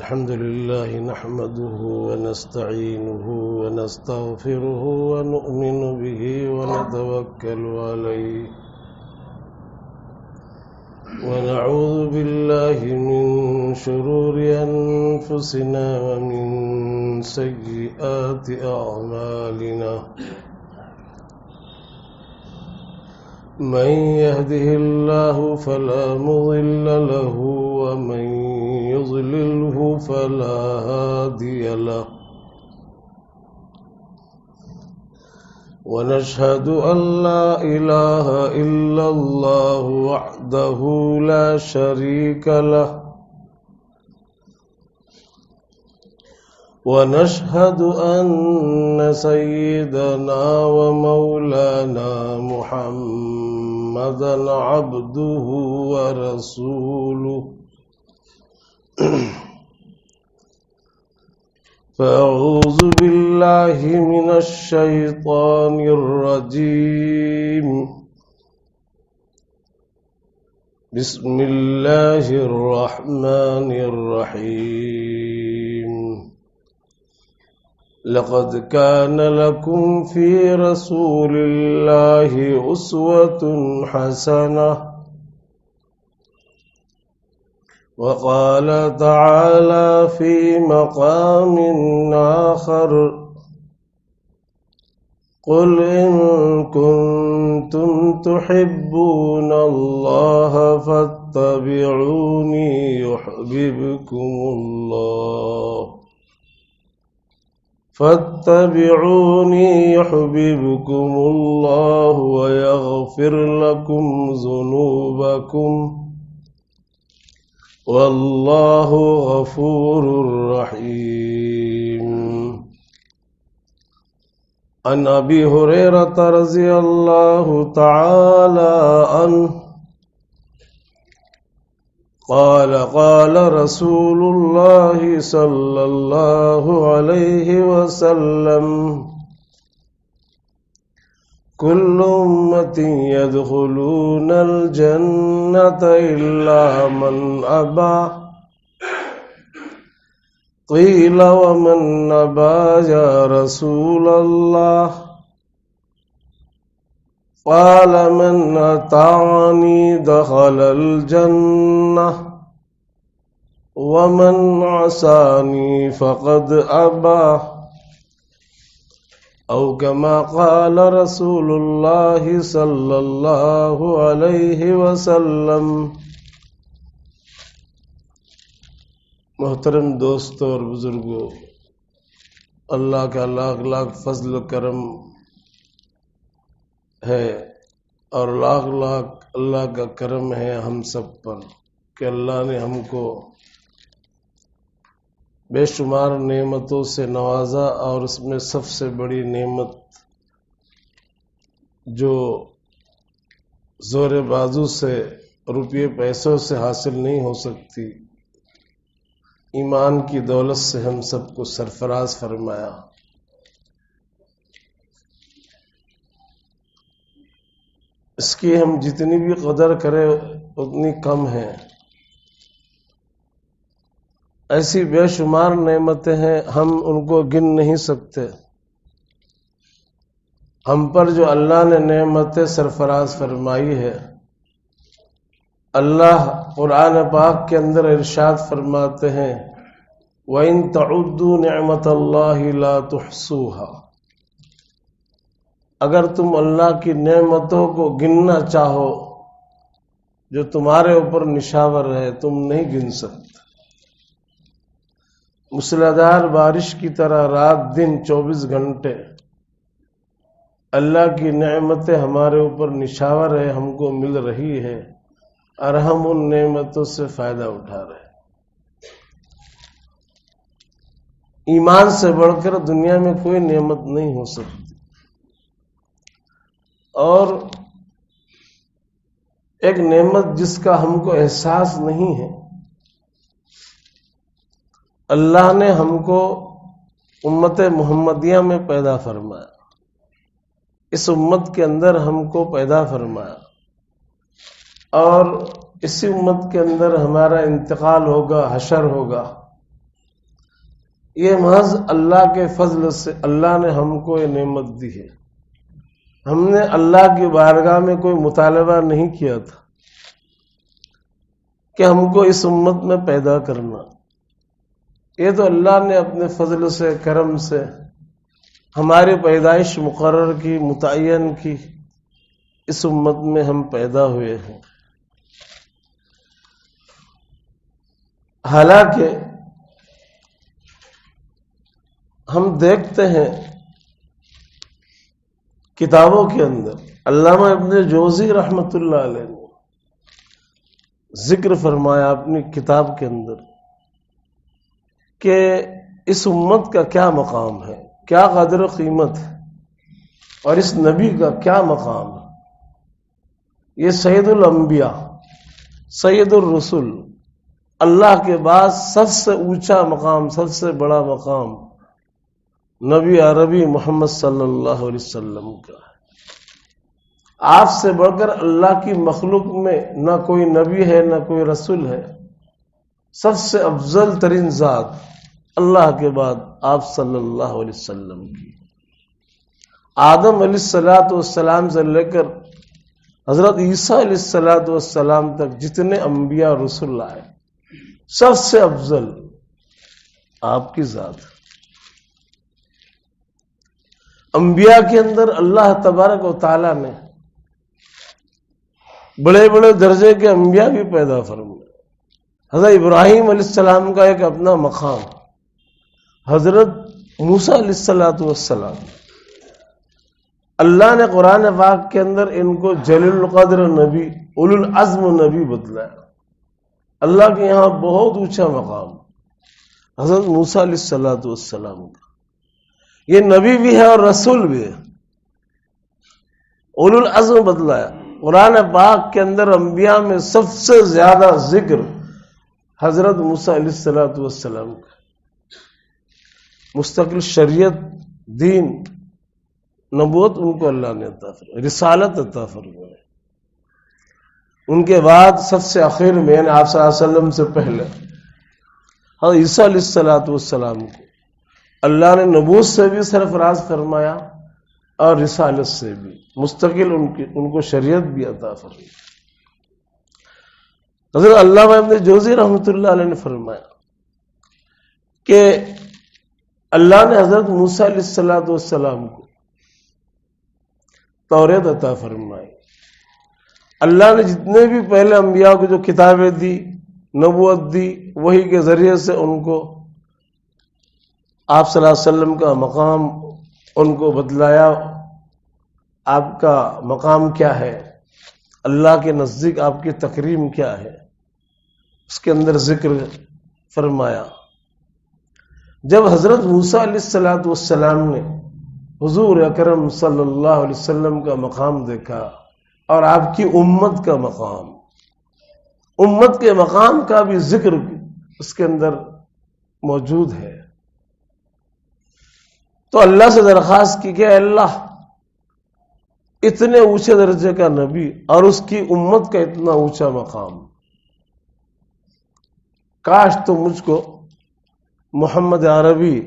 الحمد لله نحمده ونستعينه ونستغفره ونؤمن به ونتوكل عليه ونعوذ بالله من شرور أنفسنا ومن سيئات أعمالنا من يهده الله فلا مضل له ومن يضلله فلا هادي له ونشهد أن لا إله إلا الله وحده لا شريك له ونشهد أن سيدنا ومولانا محمدا عبده ورسوله فأعوذ بالله من الشيطان الرجيم بسم الله الرحمن الرحيم لقد كان لكم في رسول الله أسوة حسنة وقال تعالى في مقام آخر قل إن كنتم تحبون الله فاتبعوني يحببكم الله ويغفر لكم ذنوبكم والله غفور رحيم عن أبي هريرة رضي الله تعالى عنه قال قال رسول الله صلى الله عليه وسلم كل أمة يدخلون الجنة إلا من أبى قيل ومن أبى يا رسول الله قال من أطاعني دخل الجنة ومن عصاني فقد أبى أو كما قال رسول الله صلی اللہ علیہ وسلم۔ محترم دوستوں اور بزرگوں، اللہ کا لاکھ لاکھ فضل و کرم ہے اور لاکھ لاکھ اللہ کا کرم ہے ہم سب پر کہ اللہ نے ہم کو بے شمار نعمتوں سے نوازا، اور اس میں سب سے بڑی نعمت جو زور بازو سے روپے پیسوں سے حاصل نہیں ہو سکتی، ایمان کی دولت سے ہم سب کو سرفراز فرمایا۔ اس کی ہم جتنی بھی قدر کریں اتنی کم ہے۔ ایسی بے شمار نعمتیں ہیں ہم ان کو گن نہیں سکتے۔ ہم پر جو اللہ نے نعمتیں سرفراز فرمائی ہے، اللہ قرآن پاک کے اندر ارشاد فرماتے ہیں وَإِن تَعُدُّوا نِعْمَةَ اللَّهِ لَا تُحْصُوهَا۔ اگر تم اللہ کی نعمتوں کو گننا چاہو جو تمہارے اوپر نشاور ہے، تم نہیں گن سکتے۔ موسلادھار بارش کی طرح رات دن 24 گھنٹے اللہ کی نعمتیں ہمارے اوپر نشاور ہے، ہم کو مل رہی ہے اور ہم ان نعمتوں سے فائدہ اٹھا رہے ہیں۔ ایمان سے بڑھ کر دنیا میں کوئی نعمت نہیں ہو سکتی، اور ایک نعمت جس کا ہم کو احساس نہیں ہے، اللہ نے ہم کو امت محمدیہ میں پیدا فرمایا، اس امت کے اندر ہم کو پیدا فرمایا، اور اسی امت کے اندر ہمارا انتقال ہوگا، حشر ہوگا۔ یہ محض اللہ کے فضل سے اللہ نے ہم کو یہ نعمت دی ہے. ہم نے اللہ کی بارگاہ میں کوئی مطالبہ نہیں کیا تھا کہ ہم کو اس امت میں پیدا کرنا. یہ تو اللہ نے اپنے فضل سے کرم سے ہماری پیدائش مقرر کی متعین کی. اس امت میں ہم پیدا ہوئے ہیں. حالانکہ ہم دیکھتے ہیں کتابوں کے اندر علامہ ابن جوزی رحمۃ اللہ علیہ نے ذکر فرمایا اپنی کتاب کے اندر کہ اس امت کا کیا مقام ہے، کیا قدر و قیمت ہے، اور اس نبی کا کیا مقام ہے. یہ سید الانبیاء، سید الرسل، اللہ کے بعد سب سے اونچا مقام، سب سے بڑا مقام نبی عربی محمد صلی اللہ علیہ وسلم کا ہے. آپ سے بڑھ کر اللہ کی مخلوق میں نہ کوئی نبی ہے نہ کوئی رسول ہے. سب سے افضل ترین ذات اللہ کے بعد آپ صلی اللہ علیہ وسلم کی. آدم علیہ السلام سے لے کر حضرت عیسیٰ علیہ السلام تک جتنے انبیاء رسول آئے سب سے افضل آپ کی ذات. انبیاء کے اندر اللہ تبارک و تعالیٰ نے بڑے بڑے درجے کے انبیاء بھی پیدا فرمائے. حضرت ابراہیم علیہ السلام کا ایک اپنا مقام، حضرت موسیٰ علیہ السلام. اللہ نے قرآن پاک کے اندر ان کو جلیل القدر نبی، اولو العزم نبی بدلایا. اللہ کے یہاں بہت اونچا مقام حضرت موسیٰ علیہ السلام کا. یہ نبی بھی ہے اور رسول بھی ہے. اولو العزم بدلایا. قرآن پاک کے اندر انبیاء میں سب سے زیادہ ذکر حضرت موسیٰ علیہ السلام کا. مستقل شریعت، دین، نبوت ان کو اللہ نے عطا فرمائی، رسالت عطا فرمائی. ان کے بعد سب سے آخر میں یعنی آپ صلی اللہ علیہ وسلم سے پہلے حضرت عیسیٰ علیہ السلام کو اللہ نے نبوت سے بھی سرفراز فرمایا اور رسالت سے بھی مستقل ان کو شریعت بھی عطا فرمائی. حضرت علامہ ابن جوزی رحمۃ اللہ علیہ نے فرمایا کہ اللہ نے حضرت موسیٰ علیہ السلام کو توریت عطا فرمائی. اللہ نے جتنے بھی پہلے انبیاء کو جو کتابیں دی، نبوت دی، وحی کے ذریعے سے ان کو آپ صلی اللہ علیہ وسلم کا مقام ان کو بتلایا. آپ کا مقام کیا ہے، اللہ کے نزدیک آپ کی تکریم کیا ہے، اس کے اندر ذکر فرمایا. جب حضرت موسیٰ علیہ السلام نے حضور اکرم صلی اللہ علیہ وسلم کا مقام دیکھا اور آپ کی امت کا مقام، امت کے مقام کا بھی ذکر اس کے اندر موجود ہے، تو اللہ سے درخواست کی کہ اے اللہ اتنے اونچے درجے کا نبی اور اس کی امت کا اتنا اونچا مقام، کاش تو مجھ کو محمد عربی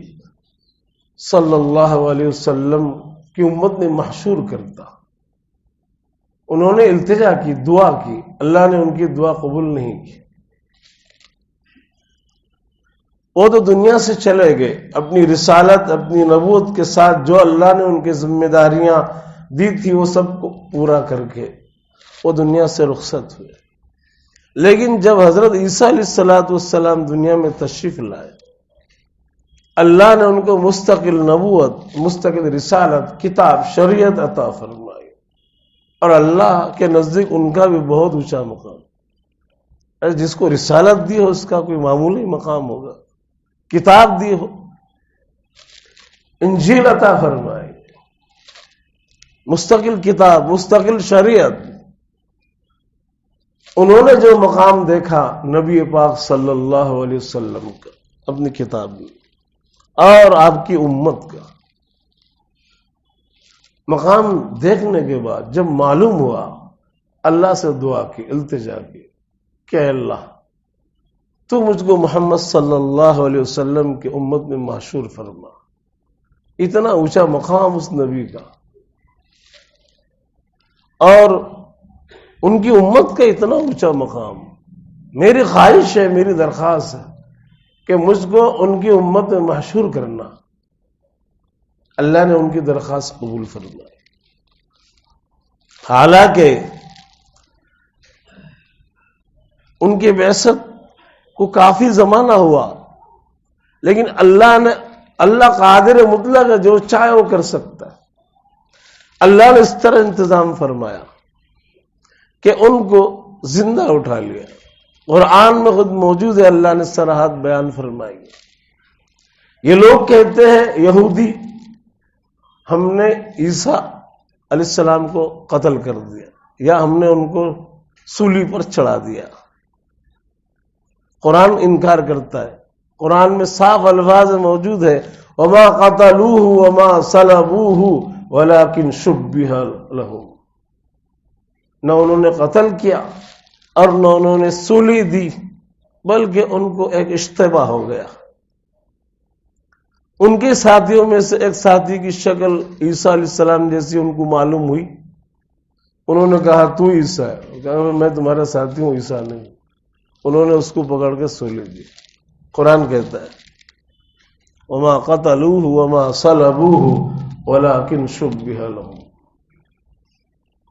صلی اللہ علیہ وسلم کی امت نے محشور کرتا. انہوں نے التجا کی، دعا کی، اللہ نے ان کی دعا قبول نہیں کی. وہ تو دنیا سے چلے گئے اپنی رسالت، اپنی نبوت کے ساتھ جو اللہ نے ان کی ذمہ داریاں دی تھی وہ سب کو پورا کر کے وہ دنیا سے رخصت ہوئے. لیکن جب حضرت عیسیٰ علیہ السلام دنیا میں تشریف لائے، اللہ نے ان کو مستقل نبوت، مستقل رسالت، کتاب، شریعت عطا فرمائی، اور اللہ کے نزدیک ان کا بھی بہت اونچا مقام. جس کو رسالت دی ہو اس کا کوئی معمولی مقام ہوگا، کتاب دی ہو، انجیل عطا فرمائی، مستقل کتاب، مستقل شریعت. انہوں نے جو مقام دیکھا نبی پاک صلی اللہ علیہ وسلم کا اپنی کتاب میں اور آپ کی امت کا مقام دیکھنے کے بعد جب معلوم ہوا، اللہ سے دعا کی، التجا کی کہ اے اللہ تو مجھ کو محمد صلی اللہ علیہ وسلم کی امت میں محشور فرما. اتنا اونچا مقام اس نبی کا، اور ان کی امت کا اتنا اونچا مقام. میری خواہش ہے، میری درخواست ہے کہ مجھ کو ان کی امت میں محشور کرنا. اللہ نے ان کی درخواست قبول فرمائی. حالانکہ ان کی بعثت کو کافی زمانہ ہوا، لیکن اللہ قادر مطلق ہے، جو چاہے وہ کر سکتا ہے. اللہ نے اس طرح انتظام فرمایا کہ ان کو زندہ اٹھا لیا. قرآن میں خود موجود ہے، اللہ نے صراحت بیان فرمائی. یہ لوگ کہتے ہیں یہودی، ہم نے عیسیٰ علیہ السلام کو قتل کر دیا، یا ہم نے ان کو سولی پر چڑھا دیا. قرآن انکار کرتا ہے. قرآن میں صاف الفاظ موجود ہے، وما قتلوہ وما صلبوہ ولکن شبہ لہم. نہ انہوں نے قتل کیا اور نہ انہوں نے سولی دی، بلکہ ان کو ایک اشتباہ ہو گیا. ان کے ساتھیوں میں سے ایک ساتھی کی شکل عیسیٰ علیہ السلام جیسی ان کو معلوم ہوئی. انہوں نے کہا تو عیسیٰ ہے، کہا میں تمہارا ساتھی ہوں، عیسیٰ نہیں. انہوں نے اس کو پکڑ کے سولی دی. قرآن کہتا ہے وما قتلوہ وما صلبوہ ولکن شبہ لہم.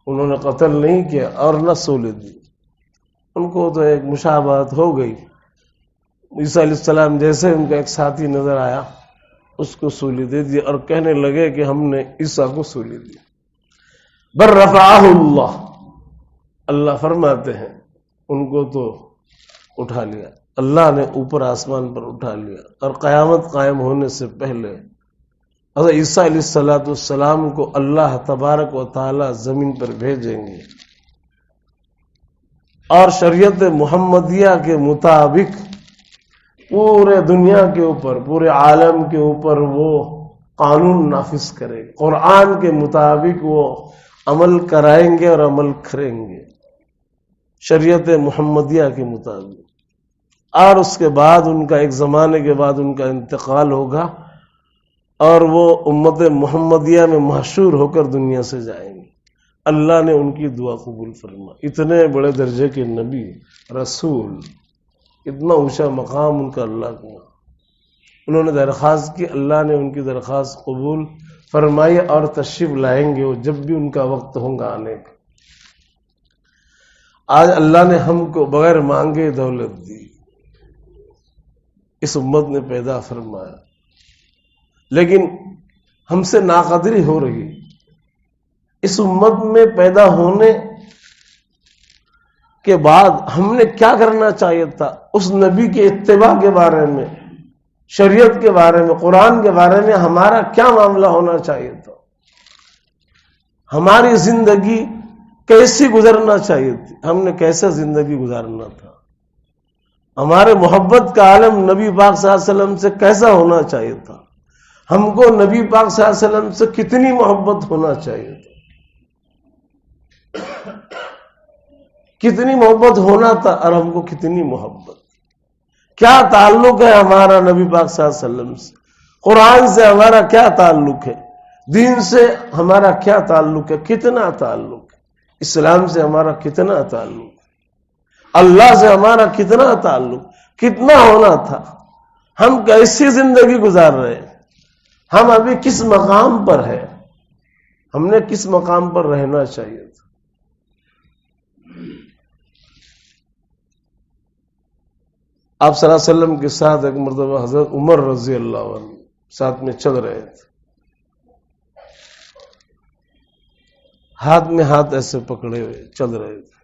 انہوں نے قتل نہیں کیا اور نہ سولی دی. ان کو تو ایک مشابہت ہو گئی. عیسیٰ علیہ السلام جیسے ان کا ایک ساتھی نظر آیا، اس کو سولی دے دی اور کہنے لگے کہ ہم نے عیسیٰ کو سولی دی. بل رفعہ اللہ، اللہ فرماتے ہیں ان کو تو اٹھا لیا. اللہ نے اوپر آسمان پر اٹھا لیا، اور قیامت قائم ہونے سے پہلے حضرت عیسیٰ علیہ السلام کو اللہ تبارک و تعالی زمین پر بھیجیں گے، اور شریعت محمدیہ کے مطابق پورے دنیا کے اوپر، پورے عالم کے اوپر وہ قانون نافذ کریں گے. قرآن کے مطابق وہ عمل کرائیں گے اور عمل کریں گے شریعت محمدیہ کے مطابق. اور اس کے بعد ان کا ایک زمانے کے بعد ان کا انتقال ہوگا، اور وہ امت محمدیہ میں محشور ہو کر دنیا سے جائیں گے. اللہ نے ان کی دعا قبول فرما. اتنے بڑے درجے کے نبی، رسول، اتنا اونچا مقام ان کا اللہ کا. انہوں نے درخواست کی، اللہ نے ان کی درخواست قبول فرمائی، اور تشریف لائیں گے وہ جب بھی ان کا وقت ہوگا آنے کا. آج اللہ نے ہم کو بغیر مانگے دولت دی، اس امت نے پیدا فرمایا، لیکن ہم سے ناقدری ہو رہی. اس امت میں پیدا ہونے کے بعد ہم نے کیا کرنا چاہیے تھا؟ اس نبی کے اتباع کے بارے میں، شریعت کے بارے میں، قرآن کے بارے میں ہمارا کیا معاملہ ہونا چاہیے تھا؟ ہماری زندگی کیسی گزرنا چاہیے تھی؟ ہم نے کیسے زندگی گزارنا تھا؟ ہمارے محبت کا عالم نبی پاک صلی اللہ علیہ وسلم سے کیسا ہونا چاہیے تھا؟ ہم کو نبی پاک صلی اللہ علیہ وسلم سے کتنی محبت ہونا چاہیے تھا؟ کتنی محبت ہونا تھا، اور ہم کو کتنی محبت؟ کیا تعلق ہے ہمارا نبی پاک صلی اللہ علیہ وسلم سے؟ قرآن سے ہمارا کیا تعلق ہے؟ دین سے ہمارا کیا تعلق ہے؟ کتنا تعلق ہے؟ اسلام سے ہمارا کتنا تعلق ہے؟ اللہ سے ہمارا کتنا تعلق، کتنا ہونا تھا؟ ہم کیسی زندگی گزار رہے ہیں؟ ہم ابھی کس مقام پر ہیں؟ ہم نے کس مقام پر رہنا چاہیے تھا؟ آپ صلی اللہ علیہ وسلم کے ساتھ ایک مرتبہ حضرت عمر رضی اللہ عنہ ساتھ میں چل رہے تھے، ہاتھ میں ہاتھ ایسے پکڑے ہوئے چل رہے تھے.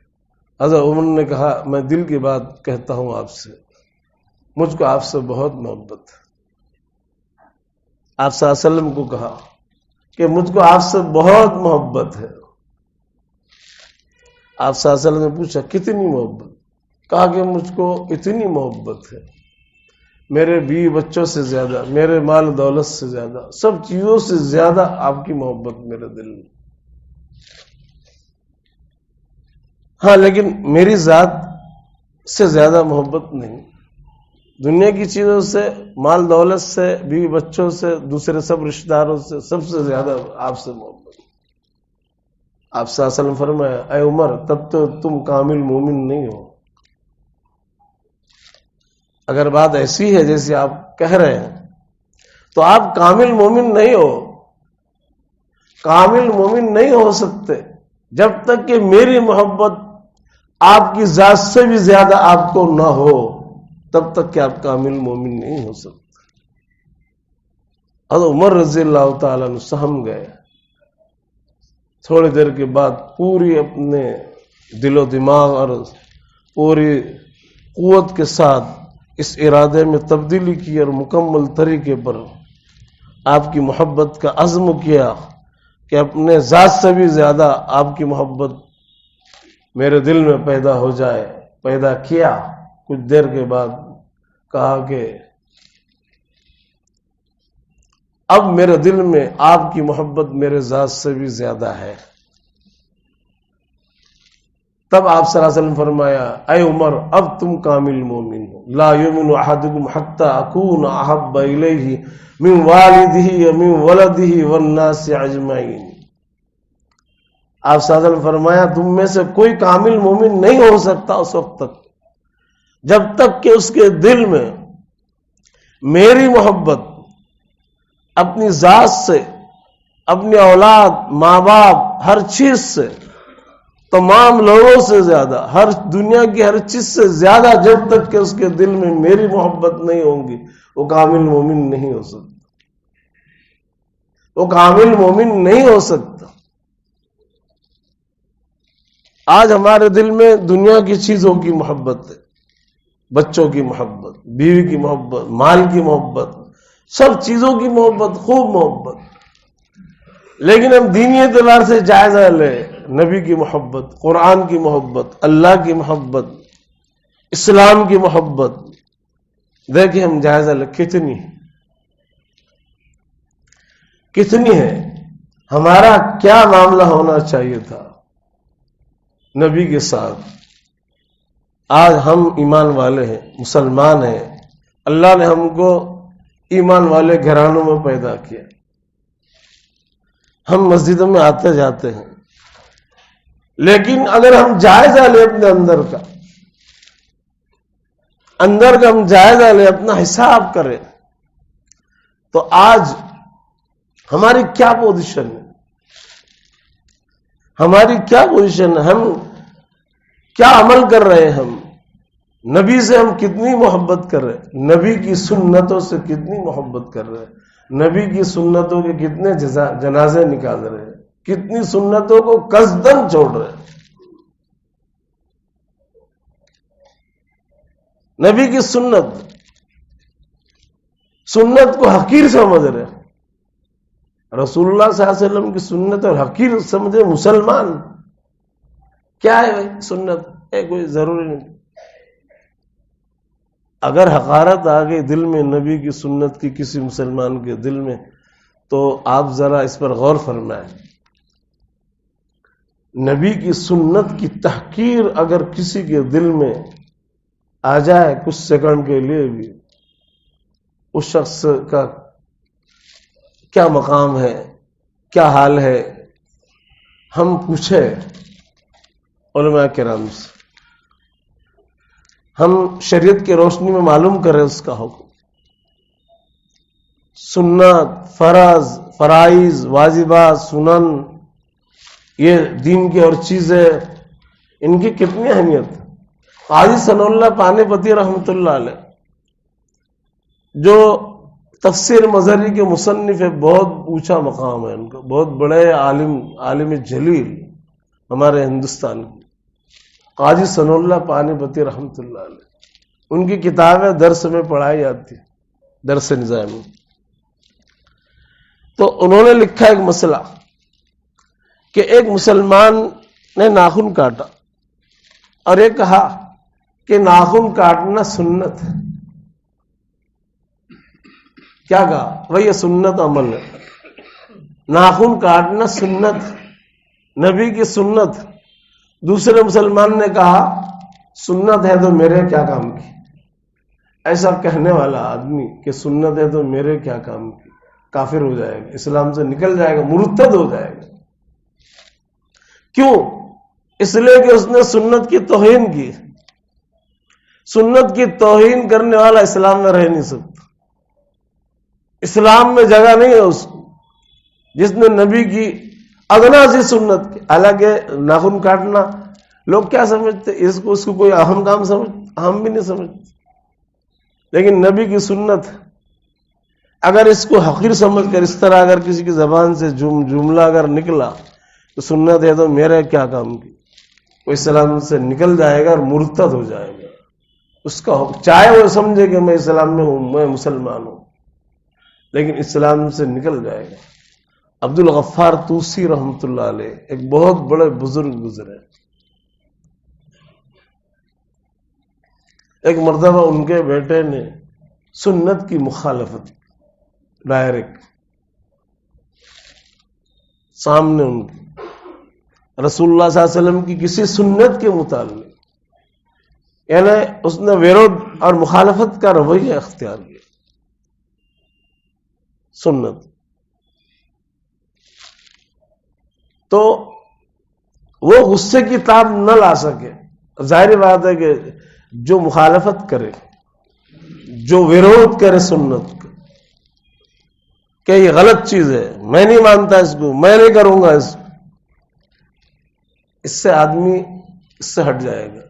حضرت عمر نے کہا میں دل کی بات کہتا ہوں آپ سے، مجھ کو آپ سے بہت محبت ہے. آپ صلی اللہ علیہ وسلم کو کہا کہ مجھ کو آپ سے بہت محبت ہے. آپ صلی اللہ علیہ وسلم نے پوچھا کتنی محبت؟ کہا کہ مجھ کو اتنی محبت ہے، میرے بیوی بچوں سے زیادہ، میرے مال دولت سے زیادہ، سب چیزوں سے زیادہ آپ کی محبت میرے دل میں. ہاں لیکن میری ذات سے زیادہ محبت نہیں. دنیا کی چیزوں سے، مال دولت سے، بیوی بچوں سے، دوسرے سب رشتہ داروں سے سب سے زیادہ آپ سے محبت۔ آپ صلی اللہ علیہ وسلم فرمایا اے عمر تب تو تم کامل مومن نہیں ہو۔ اگر بات ایسی ہے جیسے آپ کہہ رہے ہیں تو آپ کامل مومن نہیں ہو، کامل مومن نہیں ہو سکتے جب تک کہ میری محبت آپ کی ذات سے بھی زیادہ آپ کو نہ ہو، تب تک کہ آپ کامل مومن نہیں ہو سکتے۔ حضرت عمر رضی اللہ تعالیٰ عنہ سہم گئے، تھوڑی دیر کے بعد پوری اپنے دل و دماغ اور پوری قوت کے ساتھ اس ارادے میں تبدیلی کی اور مکمل طریقے پر آپ کی محبت کا عزم کیا کہ اپنے ذات سے بھی زیادہ آپ کی محبت میرے دل میں پیدا ہو جائے۔ پیدا کیا، کچھ دیر کے بعد کہا کہ اب میرے دل میں آپ کی محبت میرے ذات سے بھی زیادہ ہے۔ تب آپ صلی اللہ علیہ وسلم فرمایا اے عمر اب تم کامل مومن ہو، لا یؤمن احدکم حتی اکون احب الیہ من والدہ ومن ولدہ والناس اجمعین۔ آپ صلی اللہ علیہ وسلم فرمایا تم میں سے کوئی کامل مومن نہیں ہو سکتا اس وقت تک جب تک کہ اس کے دل میں میری محبت اپنی ذات سے، اپنی اولاد، ماں باپ، ہر چیز سے، تمام لوگوں سے زیادہ، ہر دنیا کی ہر چیز سے زیادہ جب تک کہ اس کے دل میں میری محبت نہیں ہوگی وہ کامل مومن نہیں ہو سکتا، وہ کامل مومن نہیں ہو سکتا۔ آج ہمارے دل میں دنیا کی چیزوں کی محبت ہے، بچوں کی محبت، بیوی کی محبت، مال کی محبت، سب چیزوں کی محبت، خوب محبت، لیکن ہم دینی اعتبار سے جائزہ لیں، نبی کی محبت، قرآن کی محبت، اللہ کی محبت، اسلام کی محبت، دیکھیں ہم جائزہ لیں کتنی ہے، ہمارا کیا معاملہ ہونا چاہیے تھا نبی کے ساتھ۔ آج ہم ایمان والے ہیں، مسلمان ہیں، اللہ نے ہم کو ایمان والے گھرانوں میں پیدا کیا، ہم مسجدوں میں آتے جاتے ہیں، لیکن اگر ہم جائزہ لیں اپنے اندر کا ہم جائزہ لیں، اپنا حساب کریں تو آج ہماری کیا پوزیشن ہے، ہماری کیا پوزیشن ہے، ہم کیا عمل کر رہے ہیں، ہم نبی سے ہم کتنی محبت کر رہے ہیں، نبی کی سنتوں سے کتنی محبت کر رہے ہیں، نبی کی سنتوں کے کتنے جنازے نکال رہے ہیں، کتنی سنتوں کو قصدن چھوڑ رہے ہیں، نبی کی سنت کو حقیر سمجھ رہے ہیں، رسول اللہ صلی اللہ علیہ وسلم کی سنت اور حقیر سمجھے مسلمان، کیا ہے بھائی سنت ہے، کوئی ضروری نہیں۔ اگر حقارت آ گئی دل میں نبی کی سنت کی کسی مسلمان کے دل میں تو آپ ذرا اس پر غور فرمائیں۔ نبی کی سنت کی تحقیر اگر کسی کے دل میں آ جائے کچھ سیکنڈ کے لیے بھی، اس شخص کا کیا مقام ہے، کیا حال ہے، ہم پوچھے علماء کرام سے، ہم شریعت کی روشنی میں معلوم کریں اس کا حکم، سنت، فرض، فرائض، واجبات، سنن، یہ دین کی اور چیزیں، ان کی کتنی اہمیت ہے۔ قاضی ثناء اللہ پانی پتی رحمۃ اللہ علیہ جو تفسیر مظہری کے مصنف ہے، بہت اونچا مقام ہے ان کا، بہت بڑے عالم جلیل ہمارے ہندوستان کے، قاضی ثناء اللہ پانی پتی رحمۃ اللہ علیہ، ان کی کتابیں درس میں پڑھائی جاتی، درس نظامی۔ تو انہوں نے لکھا ایک مسئلہ کہ ایک مسلمان نے ناخن کاٹا اور یہ کہا کہ ناخن کاٹنا سنت ہے، کیا کہا بھائی یہ سنت عمل ہے، ناخن کاٹنا سنت، نبی کی سنت۔ دوسرے مسلمان نے کہا سنت ہے تو میرے کیا کام کی، ایسا کہنے والا آدمی کہ سنت ہے تو میرے کیا کام کی، کافر ہو جائے گا، اسلام سے نکل جائے گا، مرتد ہو جائے گا۔ کیوں؟ اس لیے کہ اس نے سنت کی توہین کی۔ سنت کی توہین کرنے والا اسلام میں رہ نہیں سکتا، اسلام میں جگہ نہیں ہے اس کو۔ جس نے نبی کی ادنا سی سنت کی، حالانکہ ناخن کاٹنا لوگ کیا سمجھتے، اس کو کوئی اہم کام ہم بھی نہیں سمجھتے، لیکن نبی کی سنت اگر اس کو حقیر سمجھ کر اس طرح اگر کسی کی زبان سے جملہ اگر نکلا تو سنت ہے تو میرے کیا کام کی، وہ اسلام سے نکل جائے گا اور مرتد ہو جائے گا۔ اس کا چاہے وہ سمجھے کہ میں اسلام میں ہوں، میں مسلمان ہوں، لیکن اسلام سے نکل جائے گا۔ عبد الغفار طوسی رحمۃ اللہ علیہ ایک بہت بڑے بزرگ گزرے۔ ایک مرتبہ ان کے بیٹے نے سنت کی مخالفت ڈائریکٹ سامنے ان کی رسول اللہ صلی اللہ علیہ وسلم کی کسی سنت کے متعلق، یعنی اس نے ویرود اور مخالفت کا رویہ اختیار کیا سنت، تو وہ غصے کی تاب نہ لا سکے۔ ظاہر بات ہے کہ جو مخالفت کرے، جو ویرود کرے سنت کا کہ یہ غلط چیز ہے، میں نہیں مانتا اس کو، میں نہیں کروں گا اس کو، اس سے آدمی اس سے ہٹ جائے گا،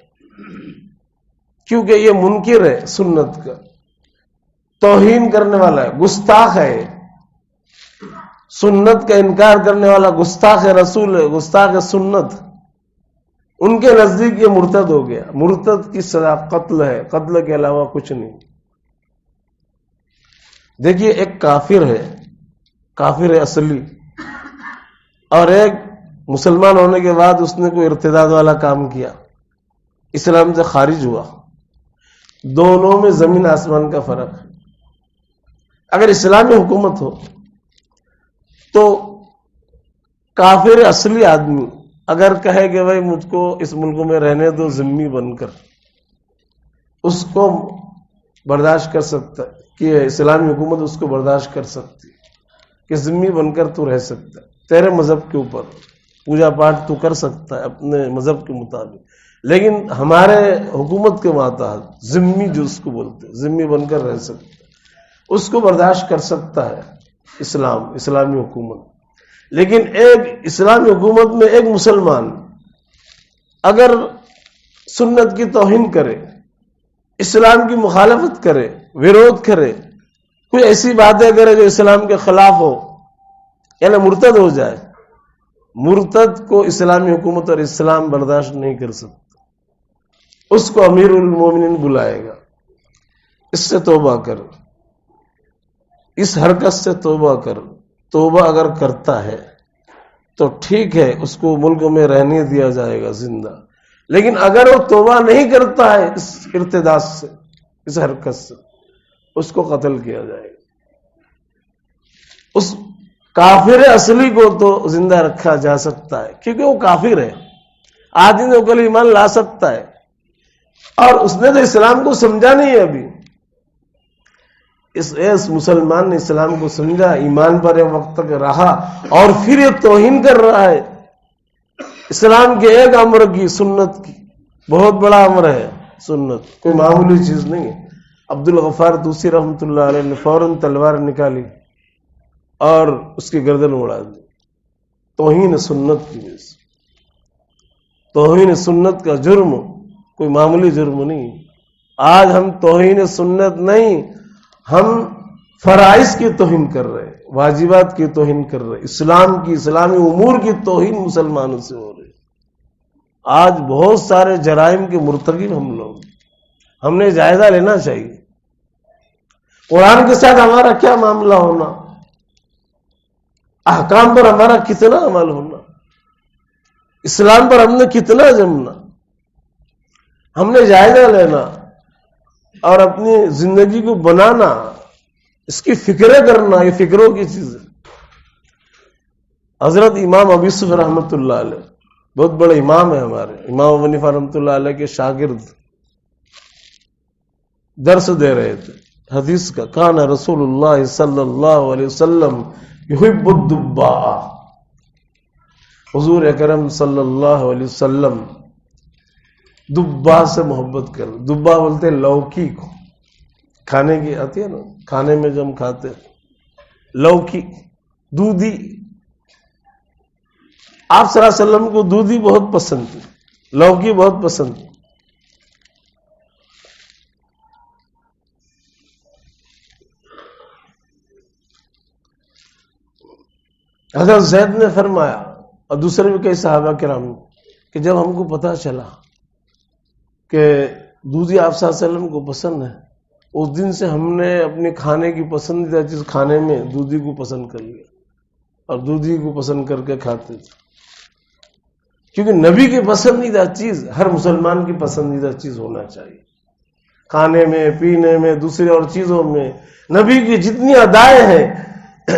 کیونکہ یہ منکر ہے سنت کا، توہین کرنے والا ہے، گستاخ ہے، سنت کا انکار کرنے والا گستاخ رسول ہے، گستاخ سنت۔ ان کے نزدیک یہ مرتد ہو گیا۔ مرتد کی سزا قتل ہے، قتل کے علاوہ کچھ نہیں۔ دیکھیے ایک کافر ہے، کافر ہے اصلی، اور ایک مسلمان ہونے کے بعد اس نے کوئی ارتداد والا کام کیا، اسلام سے خارج ہوا، دونوں میں زمین آسمان کا فرق ہے۔ اگر اسلامی حکومت ہو تو کافر اصلی آدمی اگر کہے کہ بھائی مجھ کو اس ملک میں رہنے دو ذمہ بن کر، اس کو برداشت کر سکتا ہے کہ اسلامی حکومت اس کو برداشت کر سکتی کہ ذمہ بن کر تو رہ سکتا ہے، تیرے مذہب کے اوپر پوجا پاٹ تو کر سکتا ہے اپنے مذہب کے مطابق، لیکن ہمارے حکومت کے ماتحت ذمہ جو اس کو بولتے ذمہ بن کر رہ سکتا ہے، اس کو برداشت کر سکتا ہے اسلامی حکومت۔ لیکن ایک اسلامی حکومت میں ایک مسلمان اگر سنت کی توہین کرے، اسلام کی مخالفت کرے، ویرود کرے، کوئی ایسی باتیں کرے جو اسلام کے خلاف ہو، یعنی مرتد ہو جائے، مرتد کو اسلامی حکومت اور اسلام برداشت نہیں کر سکتا، اس کو امیر المومنین بلائے گا، اس سے توبہ کر، اس حرکت سے توبہ کر۔ توبہ اگر کرتا ہے تو ٹھیک ہے، اس کو ملک میں رہنے دیا جائے گا زندہ، لیکن اگر وہ توبہ نہیں کرتا ہے اس ارتداد سے، اس حرکت سے، اس کو قتل کیا جائے گا۔ اس کافر اصلی کو تو زندہ رکھا جا سکتا ہے کیونکہ وہ کافر ہے، آدمی نے کل ایمان لا سکتا ہے، اور اس نے تو اسلام کو سمجھا نہیں ہے ابھی۔ اس مسلمان نے اسلام کو سمجھا، ایمان پر ایک وقت تک رہا، اور پھر یہ توہین کر رہا ہے اسلام کے ایک امر کی، سنت کی۔ بہت بڑا امر ہے سنت، کوئی معمولی چیز نہیں ہے۔ عبد الغفار طوسی رحمۃ اللہ علیہ نے فوراً تلوار نکالی اور اس کی گردن اڑا دی، توہین سنت کی وجہ سے۔ توہین سنت کا جرم کوئی معمولی جرم نہیں۔ آج ہم توہین سنت نہیں، ہم فرائض کی توہین کر رہے، واجبات کی توہین کر رہے، اسلام کی، اسلامی امور کی توہین مسلمانوں سے ہو رہی۔ آج بہت سارے جرائم کے مرتکب ہم لوگ، ہم نے جائزہ لینا چاہیے۔ قرآن کے ساتھ ہمارا کیا معاملہ ہونا، احکام پر ہمارا کتنا عمل ہونا، اسلام پر ہم نے کتنا جمنا، ہم نے جائزہ لینا اور اپنی زندگی کو بنانا، اس کی فکریں کرنا، یہ فکروں کی چیز ہے۔ حضرت امام ابو یوسف رحمۃ اللہ علیہ بہت بڑے امام ہیں ہمارے، امام ابو حنیفہ رحمۃ اللہ علیہ کے شاگرد، درس دے رہے تھے حدیث کا، کان رسول اللہ صلی اللہ علیہ وسلم یحب الدباء، حضور اکرم صلی اللہ علیہ وسلم دبا سے محبت کر، دبا بولتے لوکی کو، کھانے کی آتی ہے نا، کھانے میں جو ہم کھاتے لوکی، دودھی، آپ صلی اللہ علیہ وسلم کو دودھی بہت پسند تھی، لوکی بہت پسند تھی۔ حضرت زید نے فرمایا اور دوسرے بھی کئی صحابہ کرام کہ جب ہم کو پتہ چلا کہ دودھی آپ صلی اللہ علیہ وسلم کو پسند ہے، اس دن سے ہم نے اپنے کھانے کی پسندیدہ چیز کھانے میں دودھی کو پسند کر لیا اور دودھی کو پسند کر کے کھاتے تھے، کیونکہ نبی کی پسندیدہ چیز ہر مسلمان کی پسندیدہ چیز ہونا چاہیے، کھانے میں، پینے میں، دوسری اور چیزوں میں نبی کی جتنی ادائیں ہیں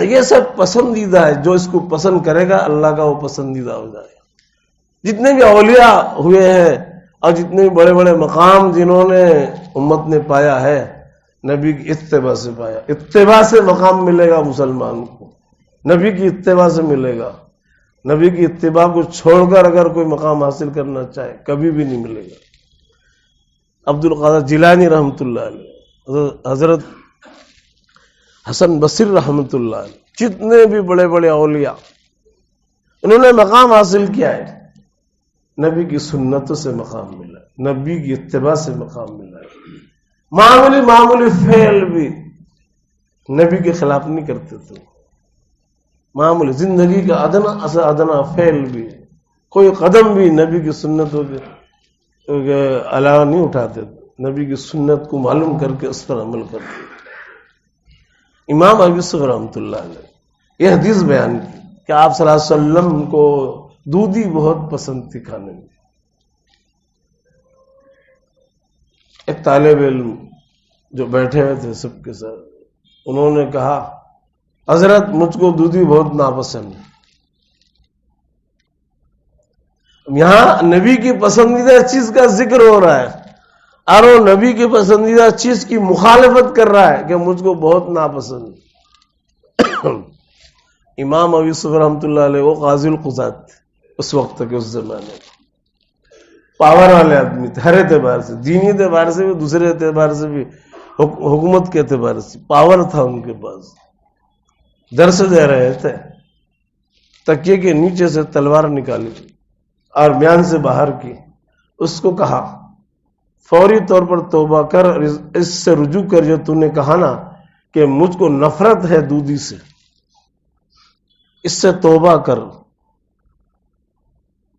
یہ سب پسندیدہ ہے، جو اس کو پسند کرے گا اللہ کا وہ پسندیدہ ہو جائے گا۔ جتنے بھی اولیاء ہوئے ہیں اور جتنے بھی بڑے بڑے مقام جنہوں نے امت نے پایا ہے، نبی کی اتباع سے پایا، اتباع سے مقام ملے گا مسلمان کو، نبی کی اتباع سے ملے گا، نبی کی اتباع کو چھوڑ کر اگر کوئی مقام حاصل کرنا چاہے کبھی بھی نہیں ملے گا۔ عبد القادر جیلانی رحمۃ اللہ علیہ، حضرت حسن بصری رحمۃ اللہ علیہ، جتنے بھی بڑے بڑے اولیاء انہوں نے مقام حاصل کیا ہے، نبی کی سنتوں سے مقام ملا، نبی کی اتباع سے مقام ملا ہے۔ معمولی فعل بھی نبی کے خلاف نہیں کرتے تھے، معمولی زندگی کا ادنا سے ادنا فعل بھی، کوئی قدم بھی نبی کی سنتوں کے علاوہ نہیں اٹھاتے تھے، نبی کی سنت کو معلوم کر کے اس پر عمل کرتے تھے۔ امام ابو یوسف رحمۃ اللہ علیہ یہ حدیث بیان کی کہ آپ صلی اللہ علیہ وسلم کو دودھی بہت پسند تھی کھانے میں۔ ایک طالب علم جو بیٹھے ہوئے تھے سب کے ساتھ، انہوں نے کہا حضرت مجھ کو دودھی بہت ناپسند ہے۔ یہاں نبی کی پسندیدہ چیز کا ذکر ہو رہا ہے اور وہ نبی کی پسندیدہ چیز کی مخالفت کر رہا ہے کہ مجھ کو بہت ناپسند ہے۔ امام ابو یوسف رحمۃ اللہ علیہ وہ قاضی القضات تھے اس وقت کے، اس زمانے میں پاور والے آدمی تھے، ہر اعتبار سے، دینی اعتبار سے بھی، دوسرے اعتبار سے بھی، حکومت کے اعتبار سے پاور تھا ان کے پاس۔ درس دے رہے تھے، تکیے کے نیچے سے تلوار نکالی اور میان سے باہر کی، اس کو کہا فوری طور پر توبہ کر، اس سے رجوع کر جو تو نے کہا نا کہ مجھ کو نفرت ہے دودھی سے، اس سے توبہ کر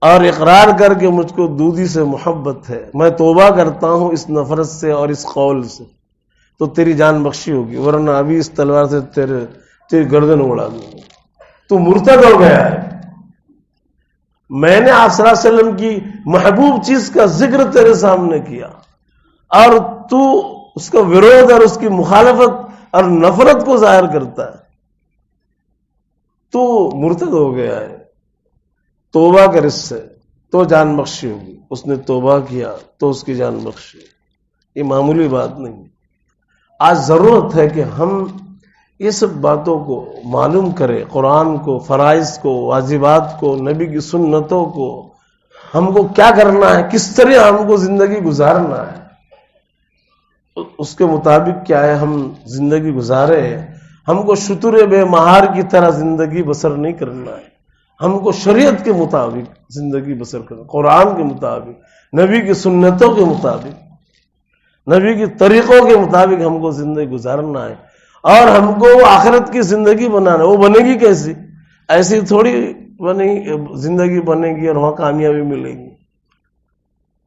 اور اقرار کر کے مجھ کو دودھی سے محبت ہے، میں توبہ کرتا ہوں اس نفرت سے اور اس قول سے، تو تیری جان بخشی ہوگی، ورنہ ابھی اس تلوار سے تیری گردن اڑا دوں گا، تو مرتد ہو گیا ہے۔ میں نے آپ صلی اللہ علیہ وسلم کی محبوب چیز کا ذکر تیرے سامنے کیا اور تو اس کا ورود اور اس کی مخالفت اور نفرت کو ظاہر کرتا ہے، تو مرتد ہو گیا ہے، توبہ کر اس سے تو جان بخشی ہوگی۔ اس نے توبہ کیا تو اس کی جان بخشی۔ یہ معمولی بات نہیں، آج ضرورت ہے کہ ہم یہ سب باتوں کو معلوم کریں، قرآن کو، فرائض کو، واجبات کو، نبی کی سنتوں کو، ہم کو کیا کرنا ہے، کس طرح ہم کو زندگی گزارنا ہے، اس کے مطابق کیا ہے ہم زندگی گزارے۔ ہم کو شتر بے مہار کی طرح زندگی بسر نہیں کرنا ہے، ہم کو شریعت کے مطابق زندگی بسر کرنا، قرآن کے مطابق، نبی کی سنتوں کے مطابق، نبی کی طریقوں کے مطابق ہم کو زندگی گزارنا ہے، اور ہم کو آخرت کی زندگی بنانا۔ وہ بنے گی کیسی؟ ایسی تھوڑی زندگی بنے گی اور وہاں کامیابی ملے گی۔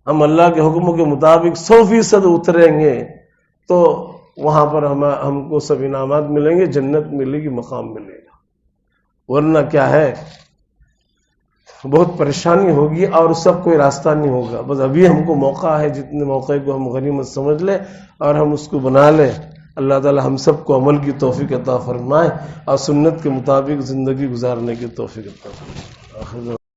ہم اللہ کے حکم کے مطابق 100% اتریں گے تو وہاں پر ہم کو سب انعامات ملیں گے، جنت ملے گی، مقام ملے گا، ورنہ کیا ہے بہت پریشانی ہوگی اور سب کوئی راستہ نہیں ہوگا۔ بس ابھی ہم کو موقع ہے، جتنے موقع کو ہم غنیمت سمجھ لیں اور ہم اس کو بنا لیں۔ اللہ تعالی ہم سب کو عمل کی توفیق عطا فرمائے اور سنت کے مطابق زندگی گزارنے کی توفیق عطا فرمائے۔